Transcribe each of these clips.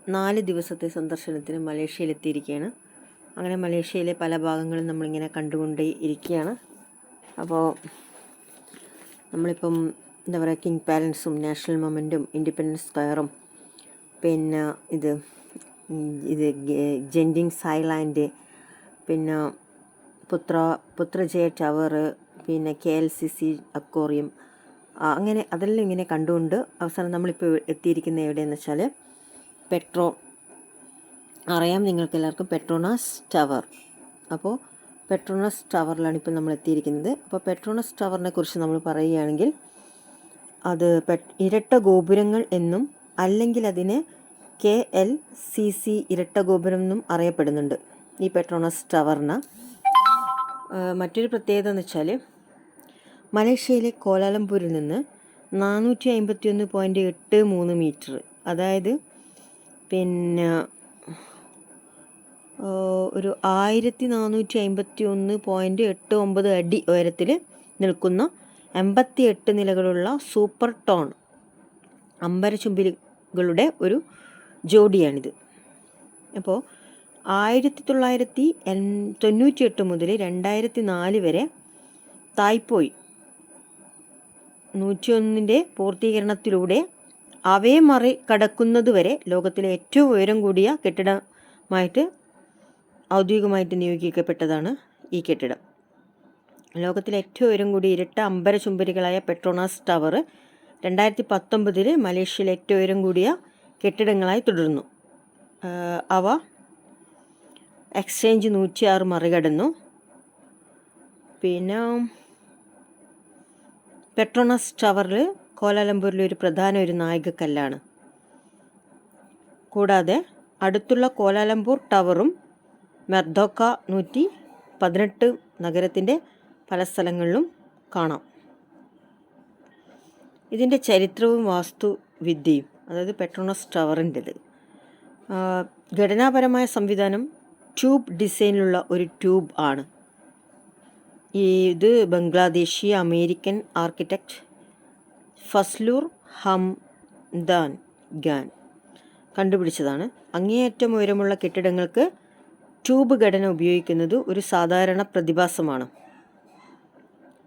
4 ദിവസത്തെ സന്ദർശനത്തിന് മലേഷ്യയിലെത്തിയിരിക്കുകയാണ്. അങ്ങനെ മലേഷ്യയിലെ പല ഭാഗങ്ങളും നമ്മളിങ്ങനെ കണ്ടുകൊണ്ടേ ഇരിക്കുകയാണ്. അപ്പോൾ നമ്മളിപ്പം എന്താ പറയുക, കിങ് പാലൻസും നാഷണൽ മൊമെൻറ്റും ഇൻഡിപെൻഡൻസ് സ്ക്വയറും പിന്നെ ഇത് ജെൻറ്റിങ്സ് ഐലാൻഡ്, പിന്നെ പുത്രജയ ടവർ, പിന്നെ KLCC അക്വേറിയം, അങ്ങനെ അതെല്ലാം ഇങ്ങനെ കണ്ടുകൊണ്ട് അവസാനം നമ്മളിപ്പോൾ എത്തിയിരിക്കുന്നത് എവിടെയെന്ന് വെച്ചാൽ അറിയാം നിങ്ങൾക്ക് എല്ലാവർക്കും, പെട്രോണാസ് ടവർ. അപ്പോൾ പെട്രോണസ് ടവറിലാണ് ഇപ്പോൾ നമ്മൾ എത്തിയിരിക്കുന്നത്. അപ്പോൾ പെട്രോണസ് ടവറിനെ കുറിച്ച് നമ്മൾ പറയുകയാണെങ്കിൽ അത് ഇരട്ട ഗോപുരങ്ങൾ എന്നും അല്ലെങ്കിൽ അതിനെ KLCC ഇരട്ട ഗോപുരം എന്നും അറിയപ്പെടുന്നുണ്ട് ഈ പെട്രോണസ് ടവറിന്. മറ്റൊരു പ്രത്യേകത എന്ന് വെച്ചാൽ മലേഷ്യയിലെ കോലാലംപൂരിൽ നിന്ന് 451.83 മീറ്റർ, അതായത് പിന്നെ ഒരു 1451.89 അടി ഉയരത്തിൽ നിൽക്കുന്ന 88 നിലകളുള്ള സൂപ്പർ ടോൺ അമ്പരചുംബികളുടെ ഒരു ജോഡിയാണിത്. അപ്പോൾ 1998 മുതൽ 2004 വരെ തായ്പോയ് 101 പൂർത്തീകരണത്തിലൂടെ അവയെ മറികടക്കുന്നതുവരെ ലോകത്തിലെ ഏറ്റവും ഉയരം കൂടിയ കെട്ടിടമായിട്ട് ഔദ്യോഗികമായിട്ട് നിയോഗിക്കപ്പെട്ടതാണ് ഈ കെട്ടിടം. ലോകത്തിലെ ഏറ്റവും ഉയരം കൂടിയ ഇരട്ട അമ്പരചുംബരികളായ പെട്രോണാസ് ടവർ 2019 മലേഷ്യയിലെ ഏറ്റവും ഉയരം കൂടിയ കെട്ടിടങ്ങളായി തുടരുന്നു. അവ എക്സ്ചേഞ്ച് 106 മറികടന്നു. പിന്നെ പെട്രോണസ് ടവറിൽ കോലാലംപൂരിലെ ഒരു പ്രധാന നാഴികക്കല്ലാണ്. കൂടാതെ അടുത്തുള്ള കോലാലംപൂർ ടവറും മെർദോക്ക 118 നഗരത്തിൻ്റെ പല സ്ഥലങ്ങളിലും കാണാം. ഇതിൻ്റെ ചരിത്രവും വാസ്തുവിദ്യയും, അതായത് പെട്രോണസ് ടവറിൻ്റെത്, ഘടനാപരമായ സംവിധാനം ട്യൂബ് ഡിസൈനിലുള്ള ഒരു ട്യൂബ് ആണ്. ഇത് ബംഗ്ലാദേശി അമേരിക്കൻ ആർക്കിടെക്റ്റ് ഫസ്ലൂർ ഹംദാൻ ഖാൻ കണ്ടുപിടിച്ചതാണ്. അങ്ങേയറ്റം ഉയരമുള്ള കെട്ടിടങ്ങൾക്ക് ട്യൂബ് ഘടന ഉപയോഗിക്കുന്നത് ഒരു സാധാരണ പ്രതിഭാസമാണ്.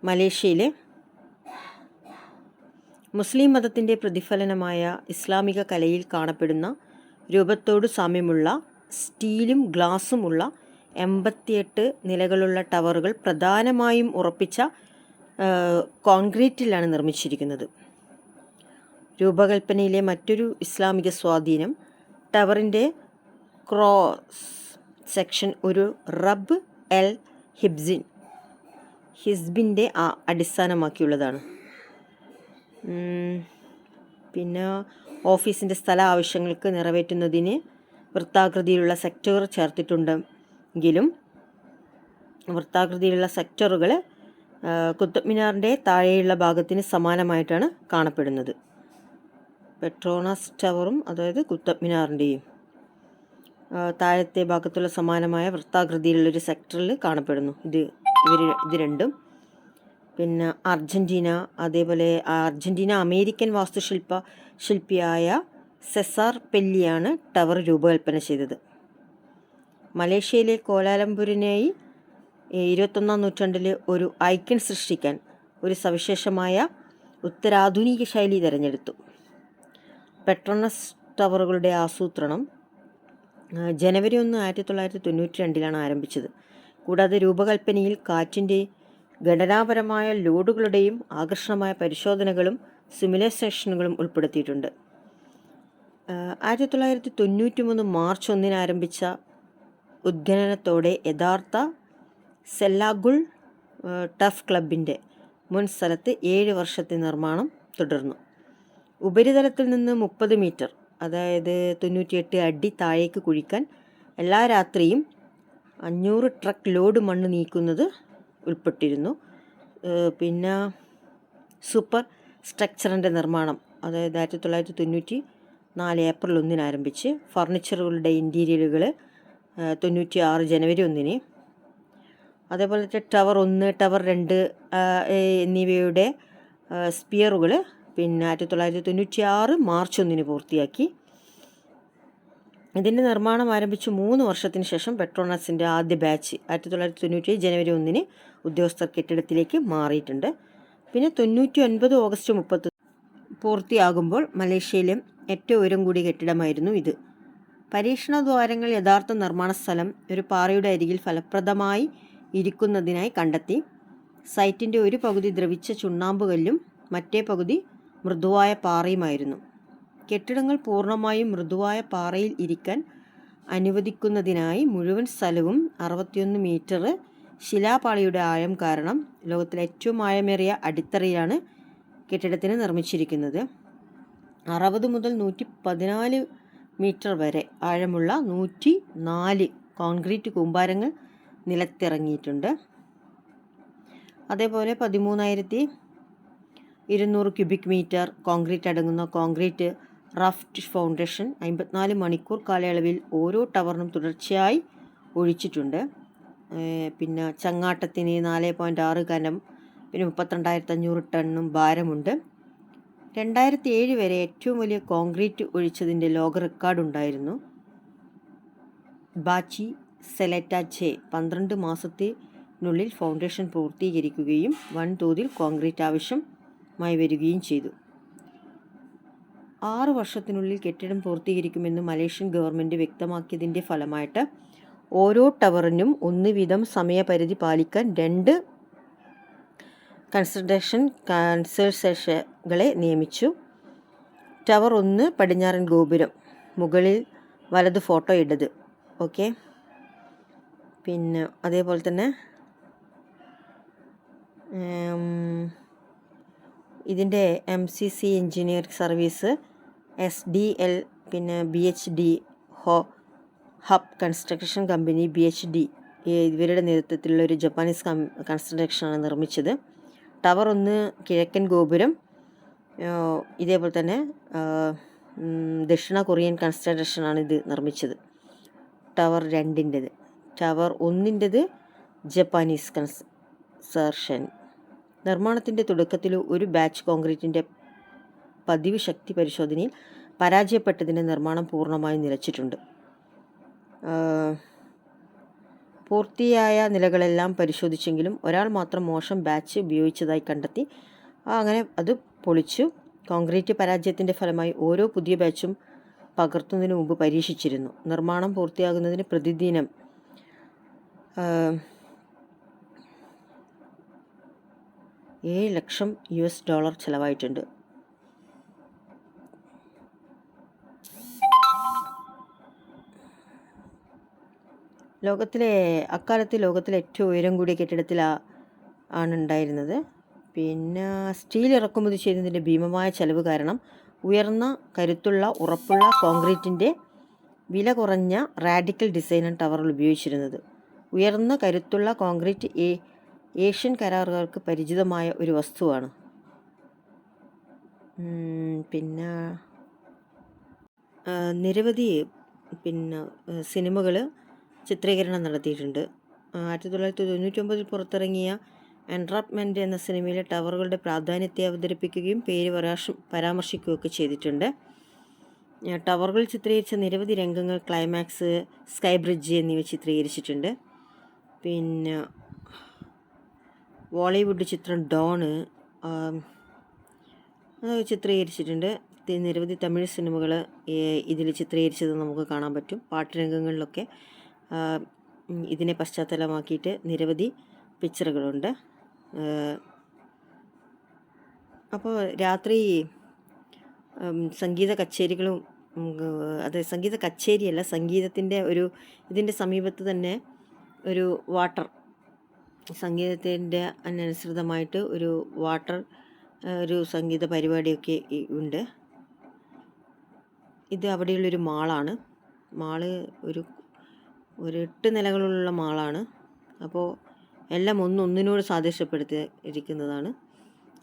മലേഷ്യയിലെ മുസ്ലിം മതത്തിൻ്റെ പ്രതിഫലനമായ ഇസ്ലാമിക കലയിൽ കാണപ്പെടുന്ന രൂപത്തോട് സാമ്യമുള്ള സ്റ്റീലും ഗ്ലാസും ഉള്ള 88 നിലകളുള്ള ടവറുകൾ പ്രധാനമായും ഉറപ്പിച്ച കോൺക്രീറ്റിലാണ് നിർമ്മിച്ചിരിക്കുന്നത്. രൂപകൽപ്പനയിലെ മറ്റൊരു ഇസ്ലാമിക സ്വാധീനം ടവറിൻ്റെ ക്രോസ് സെക്ഷൻ ഒരു റബ് എൽ ഹിസ്ബിൻ്റെ അടിസ്ഥാനമാക്കിയുള്ളതാണ്. പിന്നെ ഓഫീസിൻ്റെ സ്ഥല ആവശ്യങ്ങൾക്ക് നിറവേറ്റുന്നതിന് വൃത്താകൃതിയിലുള്ള സെക്ടർ ചേർത്തിട്ടുണ്ടെങ്കിലും വൃത്താകൃതിയിലുള്ള സെക്ടറുകൾ കുത്തബ് മിനാറിൻ്റെ താഴെയുള്ള ഭാഗത്തിന് സമാനമായിട്ടാണ് കാണപ്പെടുന്നത്. പെട്രോണസ് ടവറും അതായത് കുത്തബ് മിനാറിൻ്റെയും താഴത്തെ ഭാഗത്തുള്ള സമാനമായ വൃത്താകൃതിയിലുള്ളൊരു സെക്ടറിൽ കാണപ്പെടുന്നു. ഇത് രണ്ടും. പിന്നെ അതേപോലെ അർജൻറ്റീന അമേരിക്കൻ ശില്പിയായ സെസാർ പെല്ലിയാണ് ടവർ രൂപകൽപ്പന ചെയ്തത്. മലേഷ്യയിലെ കോലാലംപൂരിനായി 21ാം നൂറ്റാണ്ടിൽ ഒരു ഐക്കൺ സൃഷ്ടിക്കാൻ ഒരു സവിശേഷമായ ഉത്തരാധുനിക ശൈലി തിരഞ്ഞെടുത്തു. പെട്രോണസ് ടവറുകളുടെ ആസൂത്രണം ജനുവരി 1, 1992 ആരംഭിച്ചത്. കൂടാതെ രൂപകൽപ്പനയിൽ കാറ്റിൻ്റെ ഘടനാപരമായ ലോഡുകളുടെയും ആകർഷണമായ പരിശോധനകളും സിമുലേഷനുകളും ഉൾപ്പെടുത്തിയിട്ടുണ്ട്. 1993 മാർച്ച് 1 ആരംഭിച്ച ഉദ്ഖനനത്തോടെ യഥാർത്ഥ സെല്ലാഗുൾ ടഫ് ക്ലബിൻ്റെ മുൻ സ്ഥലത്ത് 7 വർഷത്തെ നിർമ്മാണം തുടർന്നു. ഉപരിതലത്തിൽ നിന്ന് 30 മീറ്റർ, അതായത് 98 അടി താഴേക്ക് കുഴിക്കാൻ എല്ലാ രാത്രിയും 500 ട്രക്ക് ലോഡ് മണ്ണ് നീക്കുന്നത് ഉൾപ്പെട്ടിരുന്നു. പിന്നെ സൂപ്പർ സ്ട്രക്ചറിൻ്റെ നിർമ്മാണം, അതായത് 1994 ഏപ്രിൽ 1 ആരംഭിച്ച് ഫർണിച്ചറുകളുടെ ഇൻറ്റീരിയറുകൾ 96 ജനുവരി 1. അതേപോലെ ടവർ 1, ടവർ 2 എന്നിവയുടെ സ്പിയറുകൾ പിന്നെ 1996 മാർച്ച് 1 പൂർത്തിയാക്കി. ഇതിൻ്റെ നിർമ്മാണം ആരംഭിച്ച് 3 വർഷത്തിന് ശേഷം പെട്രോണസിൻ്റെ ആദ്യ ബാച്ച് 1997 ജനുവരി 1 ഉദ്യോഗസ്ഥർ കെട്ടിടത്തിലേക്ക് മാറിയിട്ടുണ്ട്. പിന്നെ 99 ഓഗസ്റ്റ് 30 പൂർത്തിയാകുമ്പോൾ മലേഷ്യയിലെ ഏറ്റവും ഉയരം കൂടിയ കെട്ടിടമായിരുന്നു ഇത്. പരീക്ഷണ ദ്വാരങ്ങൾ യഥാർത്ഥ നിർമ്മാണ സ്ഥലം ഒരു പാറയുടെ അരികിൽ ഫലപ്രദമായി ഇരിക്കുന്നതിനായി കണ്ടെത്തി. സൈറ്റിൻ്റെ ഒരു പകുതി ദ്രവിച്ച ചുണ്ണാമ്പുകല്ലും മറ്റേ പകുതി മൃദുവായ പാറയുമായിരുന്നു. കെട്ടിടങ്ങൾ പൂർണ്ണമായും മൃദുവായ പാറയിൽ ഇരിക്കാൻ അനുവദിക്കുന്നതിനായി മുഴുവൻ സ്ഥലവും 61 മീറ്റർ ശിലാപാളിയുടെ ആഴം കാരണം ലോകത്തിലെ ഏറ്റവും ആഴമേറിയ അടിത്തറയാണ് കെട്ടിടത്തിന് നിർമ്മിച്ചിരിക്കുന്നത്. 60 മുതൽ 114 മീറ്റർ വരെ ആഴമുള്ള 104 കോൺക്രീറ്റ് കൂമ്പാരങ്ങൾ നിലത്തിറങ്ങിയിട്ടുണ്ട്. അതേപോലെ 13,200 ക്യൂബിക് മീറ്റർ കോൺക്രീറ്റ് അടങ്ങുന്ന കോൺക്രീറ്റ് റാഫ്റ്റ് ഫൗണ്ടേഷൻ 54 മണിക്കൂർ കാലയളവിൽ ഓരോ ടവറിനും തുടർച്ചയായി ഒഴിച്ചിട്ടുണ്ട്. പിന്നെ ചങ്ങാട്ടത്തിന് 4.6 കനം, പിന്നെ 32,500 ടണ്ണും ഭാരമുണ്ട്. 2007 വരെ ഏറ്റവും വലിയ കോൺക്രീറ്റ് ഒഴിച്ചതിൻ്റെ ലോക റെക്കോർഡുണ്ടായിരുന്നു. ബാച്ചി സെലറ്റ ജെ 12 മാസത്തിനുള്ളിൽ ഫൗണ്ടേഷൻ പൂർത്തീകരിക്കുകയും വൻതോതിൽ കോൺക്രീറ്റ് ആവശ്യമായി വരികയും ചെയ്തു. 6 വർഷത്തിനുള്ളിൽ കെട്ടിടം പൂർത്തീകരിക്കുമെന്ന് മലേഷ്യൻ ഗവൺമെൻറ് വ്യക്തമാക്കിയതിൻ്റെ ഫലമായിട്ട് ഓരോ ടവറിനും 1 വീതം സമയപരിധി പാലിക്കാൻ 2 കൺസൾട്ടേഷനുകളെ നിയമിച്ചു. ടവർ 1 പടിഞ്ഞാറൻ ഗോപുരം, മുകളിൽ വലത് ഫോട്ടോ ഇടത്. ഓക്കെ, പിന്നെ അതേപോലെ തന്നെ ഇതിൻ്റെ MCC എഞ്ചിനീയറിംഗ് സർവീസ്, SDL, പിന്നെ BHD hub construction company BHD ഇവരുടെ നേതൃത്വത്തിലുള്ള ഒരു ജപ്പാനീസ് കൺസ്ട്രക്ഷനാണ് നിർമ്മിച്ചത്. ടവർ 1 കിഴക്കൻ ഗോപുരം ഇതേപോലെ തന്നെ ദക്ഷിണ കൊറിയൻ കൺസ്ട്രക്ഷനാണ് ഇത് നിർമ്മിച്ചത്. ടവർ 2ൻ്റെത്, ടവർ 1ൻ്റെത് ജപ്പാനീസ് കൺസ്ട്രക്ഷൻ. നിർമ്മാണത്തിൻ്റെ തുടക്കത്തിൽ ഒരു ബാച്ച് കോൺക്രീറ്റിൻ്റെ പതിവ് ശക്തി പരിശോധനയിൽ പരാജയപ്പെട്ടതിൻ്റെ നിർമ്മാണം പൂർണ്ണമായും നിലച്ചിട്ടുണ്ട്. പൂർത്തിയായ നിലകളെല്ലാം പരിശോധിച്ചെങ്കിലും ഒരാൾ മാത്രം മോശം ബാച്ച് ഉപയോഗിച്ചതായി കണ്ടെത്തി. അങ്ങനെ അത് പൊളിച്ചു. കോൺക്രീറ്റ് പരാജയത്തിൻ്റെ ഫലമായി ഓരോ പുതിയ ബാച്ചും പകർത്തുന്നതിന് മുമ്പ് പരീക്ഷിച്ചിരുന്നു. നിർമ്മാണം പൂർത്തിയാകുന്നതിന് പ്രതിദിനം $7 ലക്ഷം ചിലവായിട്ടുണ്ട്. അക്കാലത്ത് ലോകത്തിലെ ഏറ്റവും ഉയരം കൂടിയ കെട്ടിടത്തിലാണ് ഉണ്ടായിരുന്നത്. പിന്നെ സ്റ്റീൽ ഇറക്കുമതി ചെയ്യുന്നതിൻ്റെ ഭീമമായ ചെലവ് കാരണം ഉയർന്ന കരുത്തുള്ള ഉറപ്പുള്ള കോൺക്രീറ്റിൻ്റെ വില കുറഞ്ഞ റാഡിക്കൽ ഡിസൈനാണ് ടവറിൽ ഉപയോഗിച്ചിരുന്നത്. ഉയർന്ന കരുത്തുള്ള കോൺക്രീറ്റ് ഏഷ്യൻ കരാറുകാർക്ക് പരിചിതമായ ഒരു വസ്തുവാണ്. പിന്നെ നിരവധി സിനിമകൾ ചിത്രീകരണം നടത്തിയിട്ടുണ്ട്. 1999 പുറത്തിറങ്ങിയ എൻട്രാപ്മെൻറ്റ് എന്ന സിനിമയിലെ ടവറുകളുടെ പ്രാധാന്യത്തെ അവതരിപ്പിക്കുകയും പേര് പരാമർശിക്കുകയൊക്കെ ചെയ്തിട്ടുണ്ട്. ടവറുകൾ ചിത്രീകരിച്ച നിരവധി രംഗങ്ങൾ ക്ലൈമാക്സ്, സ്കൈ ബ്രിഡ്ജ് എന്നിവ ചിത്രീകരിച്ചിട്ടുണ്ട്. പിന്നെ ബോളിവുഡ് ചിത്രം ഡോണ് ചിത്രീകരിച്ചിട്ടുണ്ട്. നിരവധി തമിഴ് സിനിമകൾ ഇതിൽ ചിത്രീകരിച്ചത് നമുക്ക് കാണാൻ പറ്റും. പാട്ടുരംഗങ്ങളിലൊക്കെ ഇതിനെ പശ്ചാത്തലമാക്കിയിട്ട് നിരവധി പിക്ചറുകളുണ്ട്. അപ്പോൾ രാത്രി സംഗീത കച്ചേരികളും, അത് സംഗീത കച്ചേരിയല്ല, സംഗീതത്തിൻ്റെ ഇതിൻ്റെ സമീപത്ത് തന്നെ ഒരു വാട്ടർ, സംഗീതത്തിൻ്റെ അനുസൃതമായിട്ട് ഒരു സംഗീത പരിപാടിയൊക്കെ ഉണ്ട്. ഇത് അവിടെയുള്ളൊരു മാളാണ്. ഒരു 8 നിലകളുള്ള മാളാണ്. അപ്പോൾ എല്ലാം ഒന്നിനോട് സാദൃശ്യപ്പെടുത്തിയിരിക്കുന്നതാണ്.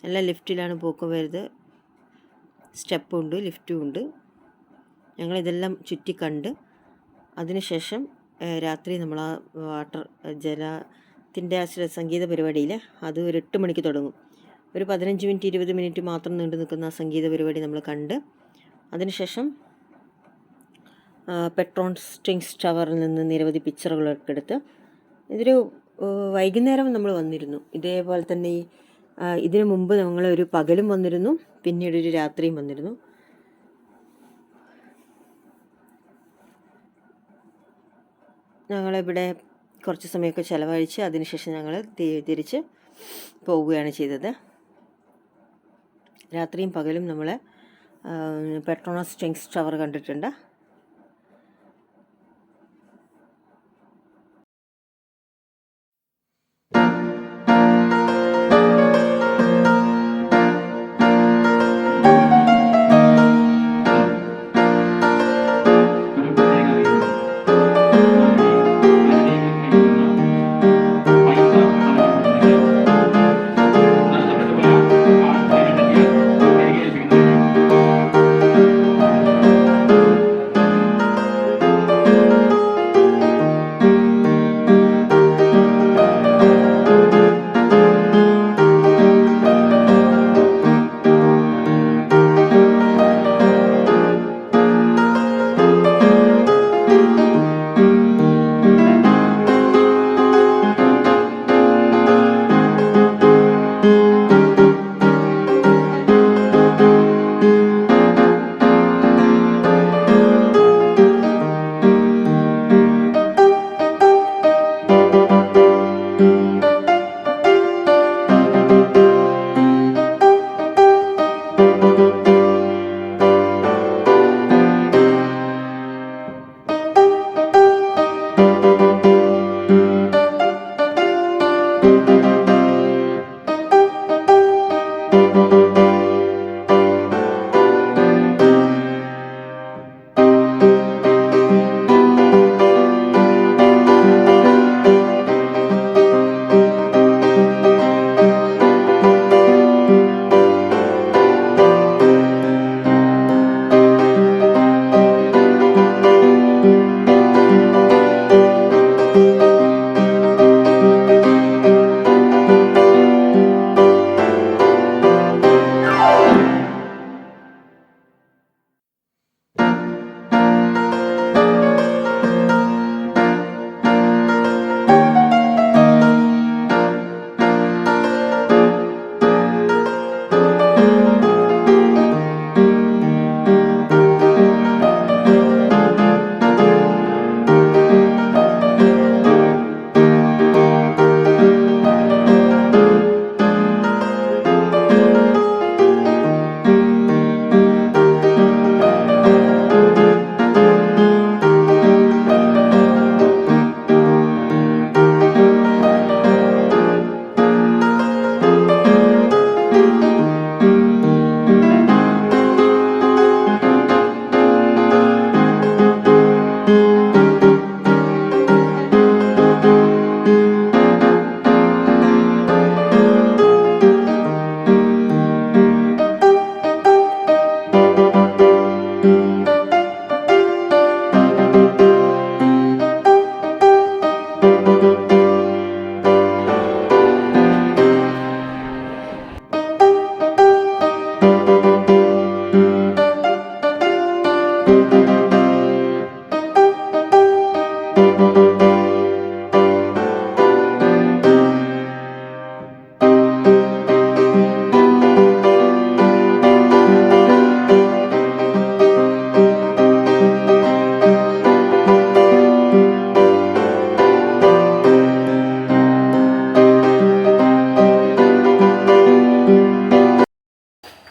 എല്ലാം ലിഫ്റ്റിലാണ് പോക്ക് വരുന്നത്. സ്റ്റെപ്പും ഉണ്ട്, ലിഫ്റ്റും ഉണ്ട്. ഞങ്ങളിതെല്ലാം ചുറ്റിക്കണ്ട് അതിനുശേഷം രാത്രി നമ്മൾ ആ ജലത്തിൻ്റെ സംഗീത പരിപാടിയിൽ അത് ഒരു 8 മണിക്ക് തുടങ്ങും. ഒരു 15 മിനിറ്റ് 20 മിനിറ്റ് മാത്രം നീണ്ടു നിൽക്കുന്ന ആ സംഗീത പരിപാടി നമ്മൾ കണ്ട് അതിനുശേഷം പെട്രോൺ സ്ട്രിങ്സ് ടവറിൽ നിന്ന് നിരവധി പിക്ചറുകളൊക്കെ എടുത്ത് ഇതൊരു വൈകുന്നേരം നമ്മൾ വന്നിരുന്നു. ഇതേപോലെ തന്നെ ഇതിനു മുമ്പ് ഞങ്ങളൊരു പകലും വന്നിരുന്നു, പിന്നീട് ഒരു രാത്രിയും വന്നിരുന്നു. ഞങ്ങളിവിടെ കുറച്ച് സമയമൊക്കെ ചിലവഴിച്ച് അതിനുശേഷം ഞങ്ങൾ തിരിച്ച് പോവുകയാണ് ചെയ്തത്. രാത്രിയും പകലും നമ്മൾ പെട്രോണസ് സ്ട്രിങ്സ് ടവർ കണ്ടിട്ടുണ്ട്.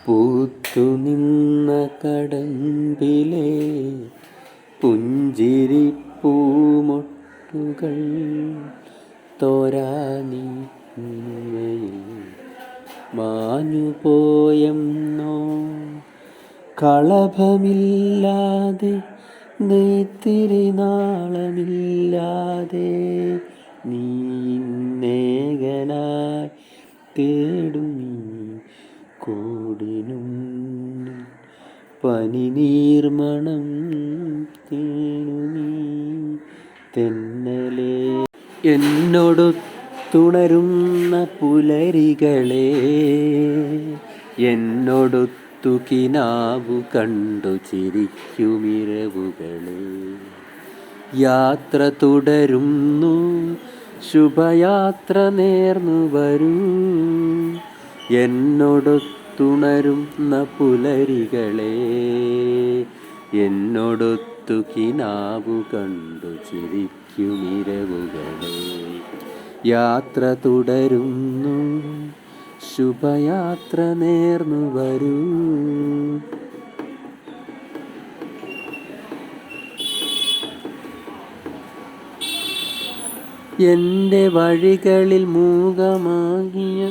പൂത്തുനിന്ന കടമ്പിലെ പുഞ്ചിരിപ്പൂമൊട്ടുകൾ തോരാനിന്മയിൽ മാഞ്ഞുപോയെന്നോ കളഭമില്ലാതെ നെയ്ത്തിരി നാളമില്ലാതെ നീ നേകനായി തേടുമീ കൂടിനും പനിനീർമണം തേണുമീ തെന്നലേ എന്നോടു തുണരുന്ന പുലരികളെ എന്നോടു എന്നോടൊത്തു കിനാവു കണ്ടു ചിരിക്കുമിരവുകളെ. യാത്ര തുടരുന്നു, ശുഭയാത്ര നേർന്നു വരൂ, എന്നോടൊത്തുണരുന്ന പുലരികളെ. എന്നോടൊത്തു കിനാവു കണ്ടു ചിരിക്കുമിരവുകളെ. യാത്ര തുടരുന്നു, ശുഭയാത്ര നേർന്നു വരൂ. എൻ്റെ വഴികളിൽ മൂകമാകിയ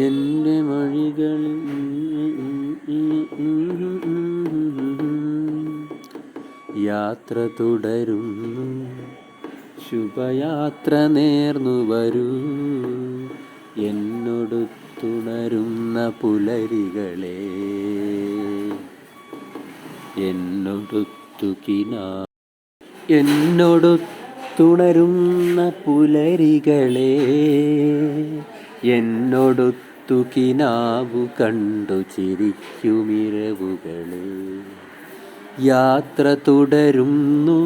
എൻ്റെ വഴികളിൽ യാത്ര തുടരുന്നു, ശുഭയാത്ര നേർന്നു വരൂ, എന്നോടൊത്തുണരുന്ന പുലരികളെ. എന്നോടൊത്തുണരുന്ന പുലരികളെ. എന്നോടൊത്തു കിനാവു കണ്ടു ചിരിക്കുമിരവുകളെ. യാത്ര തുടരുന്നു,